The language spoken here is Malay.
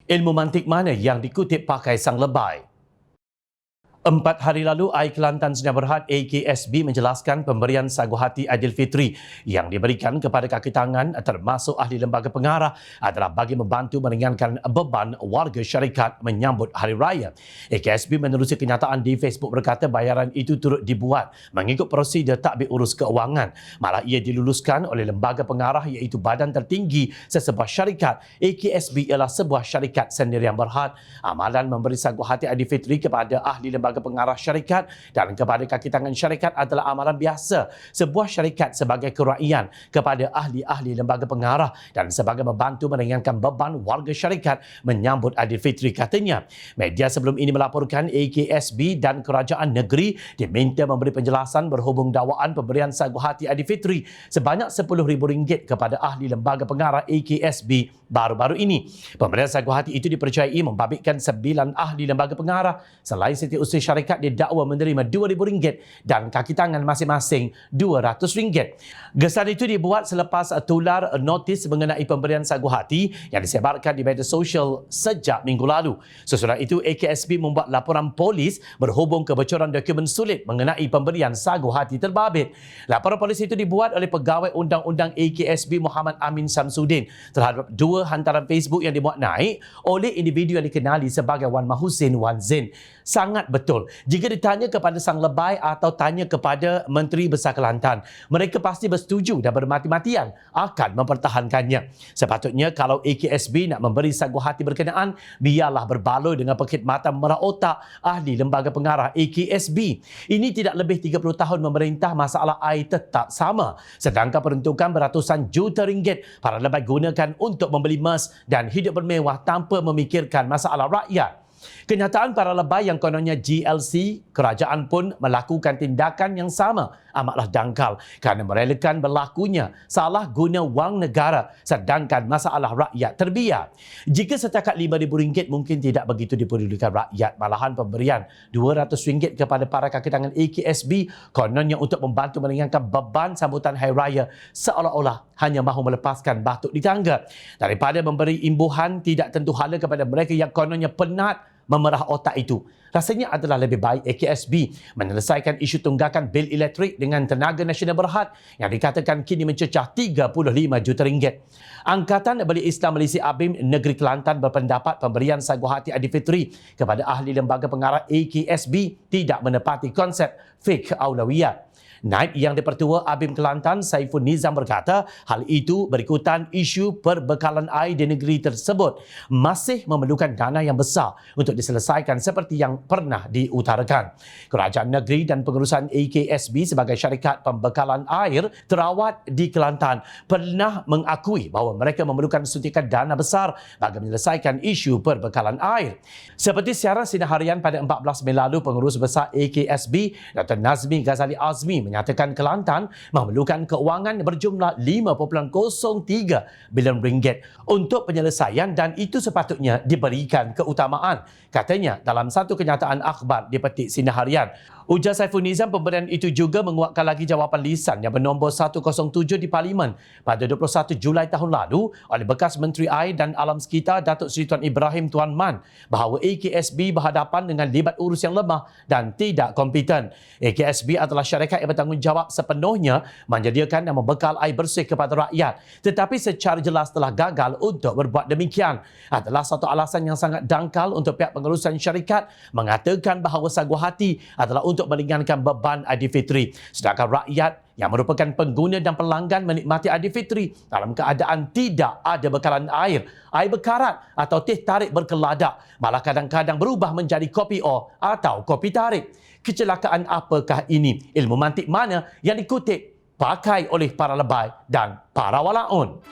Ilmu mantik mana yang dikutip pakai sang lebay? 4 hari lalu, AI Kelantan Sdn Bhd AKSB menjelaskan pemberian sagu hati Aidilfitri yang diberikan kepada kaki tangan termasuk ahli lembaga pengarah adalah bagi membantu meringankan beban warga syarikat menyambut Hari Raya. AKSB menerusi kenyataan di Facebook berkata bayaran itu turut dibuat mengikut prosedur tadbir urus keuangan. Malah ia diluluskan oleh lembaga pengarah iaitu badan tertinggi sesebuah syarikat. AKSB ialah sebuah syarikat sendirian berhad. Amalan memberi sagu hati Aidilfitri kepada ahli lembaga pengarah syarikat dan kepada kaki tangan syarikat adalah amalan biasa sebuah syarikat sebagai keraian kepada ahli-ahli lembaga pengarah dan sebagai membantu meringankan beban warga syarikat menyambut Aidilfitri, katanya. Media sebelum ini melaporkan AKSB dan kerajaan negeri diminta memberi penjelasan berhubung dakwaan pemberian sagu hati Aidilfitri sebanyak RM10,000 kepada ahli lembaga pengarah AKSB baru-baru ini. Pemberian sagu hati itu dipercayai membabitkan 9 ahli lembaga pengarah. Selain setiausaha syarikat didakwa menerima RM2,000 dan kaki tangan masing-masing RM200. Gesan itu dibuat selepas tular notis mengenai pemberian sagu hati yang disebarkan di media sosial sejak minggu lalu. Sesudah itu, AKSB membuat laporan polis berhubung kebocoran dokumen sulit mengenai pemberian sagu hati terbabit. Laporan polis itu dibuat oleh pegawai undang-undang AKSB Muhammad Amin Samsudin terhadap 2 hantaran Facebook yang dimuat naik oleh individu yang dikenali sebagai Wan Mahusin Wan Zain. Sangat betul. Jika ditanya kepada sang lebay atau tanya kepada Menteri Besar Kelantan, mereka pasti bersetuju dan bermati-matian akan mempertahankannya. Sepatutnya kalau AKSB nak memberi sagu hati berkenaan, biarlah berbaloi dengan perkhidmatan merah otak ahli lembaga pengarah AKSB. Ini tidak lebih 30 tahun memerintah, masalah air tetap sama. Sedangkan peruntukan beratusan juta ringgit para lebay gunakan untuk membeli emas dan hidup bermewah tanpa memikirkan masalah rakyat. Kenyataan para lebay yang kononnya GLC, kerajaan pun melakukan tindakan yang sama amatlah dangkal kerana merelakan berlakunya salah guna wang negara sedangkan masalah rakyat terbiar. Jika setakat RM5,000 mungkin tidak begitu dipedulikan rakyat, malahan pemberian RM200 kepada para kaki tangan AKSB kononnya untuk membantu meringankan beban sambutan Hari Raya seolah-olah hanya mahu melepaskan batuk di tangga. Daripada memberi imbuhan tidak tentu hala kepada mereka yang kononnya penat memerah otak itu, rasanya adalah lebih baik AKSB menyelesaikan isu tunggakan bil elektrik dengan tenaga nasional berhad yang dikatakan kini mencecah RM35 juta. Angkatan Belia Islam Malaysia ABIM Negeri Kelantan berpendapat pemberian sagu hati Aidilfitri kepada ahli lembaga pengarah AKSB tidak menepati konsep fiqh aulawiyat. Naib Yang di-Pertua ABIM Kelantan Saiful Nizam berkata hal itu berikutan isu perbekalan air di negeri tersebut masih memerlukan dana yang besar untuk diselesaikan seperti yang pernah diutarakan. Kerajaan negeri dan pengurusan AKSB sebagai syarikat pembekalan air terawat di Kelantan pernah mengakui bahawa mereka memerlukan suntikan dana besar bagi menyelesaikan isu perbekalan air. Seperti siaran Sinar Harian pada 14 Mei lalu, pengurus besar AKSB Dr. Nazmi Ghazali Azmi menyatakan Kelantan memerlukan keuangan berjumlah RM5.03 bilion untuk penyelesaian dan itu sepatutnya diberikan keutamaan, katanya dalam satu kenyataan akhbar dipetik Sinar Harian. Ujar Saiful Nizam, pemberian itu juga menguatkan lagi jawapan lisan yang bernombor 107 di Parlimen pada 21 Julai tahun lalu oleh bekas Menteri Air dan Alam Sekitar Datuk Seri Tuan Ibrahim Tuan Man bahawa AKSB berhadapan dengan libat urus yang lemah dan tidak kompeten. AKSB adalah syarikat yang bertanggungjawab sepenuhnya menyediakan dan membekal air bersih kepada rakyat, tetapi secara jelas telah gagal untuk berbuat demikian. Adalah satu alasan yang sangat dangkal untuk pihak pengurusan syarikat mengatakan bahawa sagu hati adalah untuk meringankan beban Aidilfitri, sedangkan rakyat yang merupakan pengguna dan pelanggan menikmati Aidilfitri dalam keadaan tidak ada bekalan air berkarat atau teh tarik berkeladak, malah kadang-kadang berubah menjadi kopi O atau kopi tarik. Kecelakaan apakah ini? Ilmu mantik mana yang dikutip pakai oleh para lebay dan para walaun?